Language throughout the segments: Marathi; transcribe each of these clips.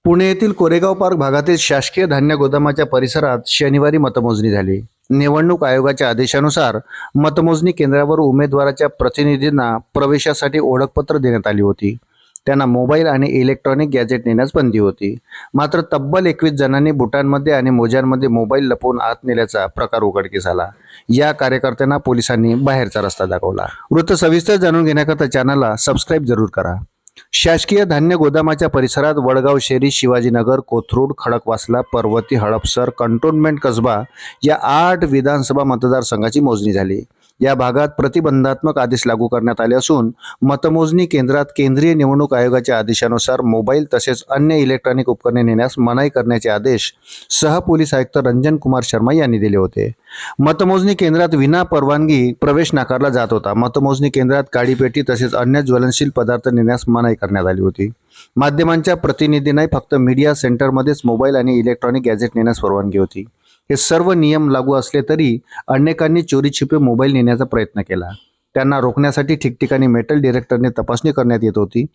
पुणे येथील कोरेगाव पार्क भागातील शासकीय धान्य गोदामाच्या परिसरात शनिवारी मतमोजणी झाली. निवडणूक आयोगाच्या आदेशानुसार मतमोजणी केंद्रावर उमेदवाराच्या प्रतिनिधींना प्रवेशासाठी ओळखपत्र देण्यात आली होती. त्यांना मोबाईल आणि इलेक्ट्रॉनिक गॅजेट नेण्यास बंदी होती. मात्र तब्बल 21 जणांनी बुटांमध्ये आणि मोज्यांमध्ये मोबाईल लपवून आत नेल्याचा प्रकार उघडकीस आला. या कार्यकर्त्यांना पोलिसांनी बाहेरचा रस्ता दाखवला. वृत्त सविस्तर जाणून घेण्याकरता चॅनलला सबस्क्राईब जरूर करा. शासकीय धान्य गोदामाच्या परिसरात वडगाव शेरी, शिवाजीनगर, कोथरूड, खडकवासला, पर्वती, हडपसर, कंटोन्मेंट कसबा या 8 विधानसभा मतदारसंघाची मोजणी झाली. या भागात प्रतिबंधात्मक आदेश लागू करण्यात आले असून मतमोजणी केंद्रात केंद्रीय निवडणूक आयोगाच्या आदेशानुसार मोबाईल तसेच अन्य इलेक्ट्रॉनिक उपकरणे नेण्यास मनाई करण्याचे आदेश सहपोलीस आयुक्त रंजन कुमार शर्मा यांनी दिले होते. मतमोजणी केंद्रात विना परवानगी प्रवेश नाकारला जात होता. मतमोजणी केंद्रात काडीपेटी तसेच अन्य ज्वलनशील पदार्थ नेण्यास मनाई करण्यात आली होती. माध्यमांच्या प्रतिनिधींनाही फक्त मीडिया सेंटरमध्येच मोबाईल आणि इलेक्ट्रॉनिक गॅजेट नेण्यास परवानगी होती. हे सर्व नियम लागू असले तरी अनेकांनी चोरीछिपे मोबाईल नेण्याचा प्रयत्न केला. त्यांना रोखण्यासाठी ठिकठिकाणी मेटल डिटेक्टरने तपासणी करण्यात येत होती.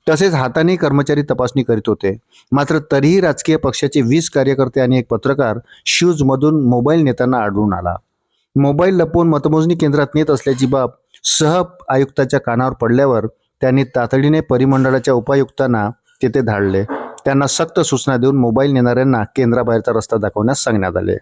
तसेच हाताने कर्मचारी तपासणी करीत होते. मात्र तरीही राजकीय पक्षाचे 20 कार्यकर्ते आणि एक पत्रकार शूजमधून मोबाईल नेताना आढळून आला. मोबाईल लपवून मतमोजणी केंद्रात नेत असल्याची बाब सह आयुक्ताच्या कानावर पडल्यावर त्यांनी तातडीने परिमंडळाच्या उपायुक्तांना तेथे धाडले. त्यांना सक्त सूचना देऊन मोबाईल नेणाऱ्यांना केंद्राबाहेरचा रस्ता दाखवण्यास सांगण्यात आले.